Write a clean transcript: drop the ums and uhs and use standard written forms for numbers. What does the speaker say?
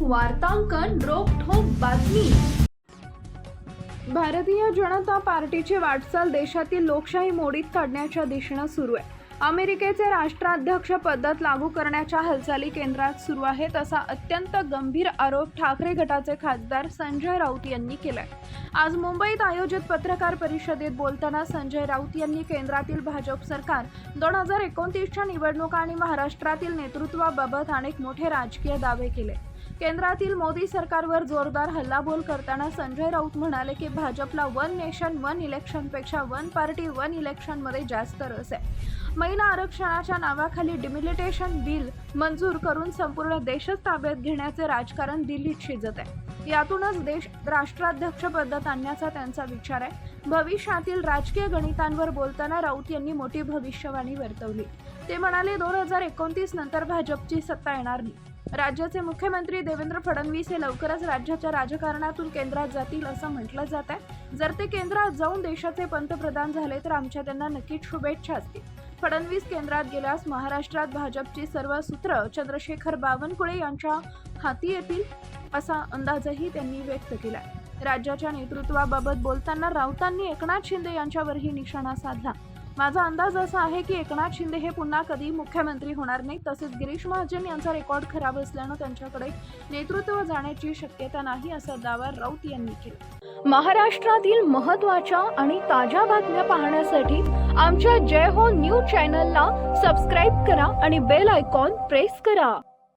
वार्तांकन रोखठोक बातमी। भारतीय जनता पार्टीची वाटचाल देशातील लोकशाही मोडीत काढण्याच्या दिशेने सुरू आहे। अमेरिकेचे राष्ट्राध्यक्ष पद्धत लागू करण्याच्या हालचाली केंद्रात सुरू आहेत, असा अत्यंत गंभीर आरोप ठाकरे गटाचे खासदार संजय राऊत यांनी केलाय। आज मुंबईत आयोजित पत्रकार परिषदेत बोलताना संजय राऊत यांनी केंद्रातील भाजप सरकार 2029च्या निवडणुका आणि महाराष्ट्रातील नेतृत्वाबाबत अनेक मोठे राजकीय दावे केले। केंद्रातील मोदी सरकारवर जोरदार हल्लाबोल करताना संजय राऊत म्हणाले की भाजपला वन नेशन वन इलेक्शन पेक्षा वन पार्टी वन इलेक्शन मध्ये जास्त रस आहे। महिला आरक्षणाच्या नावाखाली डिमिलिटेशन बिल मंजूर करून संपूर्ण देशच ताब्यात घेण्याचे राजकारण दिल्लीत शिजत आहे। यातूनच देश राष्ट्राध्यक्ष पद्धत आणण्याचा त्यांचा विचार आहे। भविष्यातील राजकीय गणितांवर बोलताना राऊत यांनी मोठी भविष्यवाणी वर्तवली। ते म्हणाले 2029 नंतर भाजपची सत्ता येणार नाही। राज्याचे मुख्यमंत्री देवेंद्र फडणवीस हे लवकरच राज्याच्या राजकारणातून केंद्रात जातील असं म्हटलं जात आहे। जर ते केंद्रात जाऊन देशाचे पंतप्रधान झाले तर आमच्या त्यांना नक्कीच शुभेच्छा असतील। फडणवीस केंद्रात गेल्यास महाराष्ट्रात भाजपची सर्व सूत्र चंद्रशेखर बावनकुळे यांच्या हाती येतील असा अंदाजही त्यांनी व्यक्त केला। राज्याच्या नेतृत्वाबाबत बोलताना राऊतांनी एकनाथ शिंदे यांच्यावरही निशाणा साधला। माझा अंदाज असा आहे की एकनाथ शिंदे हे पुन्हा कधी मुख्यमंत्री होणार नाही। तसेच गिरीश महाजन यांचा रेकॉर्ड खराब असल्याने त्यांच्याकडे नेतृत्व जाण्याची शक्यता नाही, असा दावा राऊत यांनी केला। महाराष्ट्रातील महत्त्वाच्या आणि ताज्या बातम्या पाहण्यासाठी आमच्या जय हो न्यूज चॅनलला सबस्क्राइब करा आणि बेल आयकॉन प्रेस करा।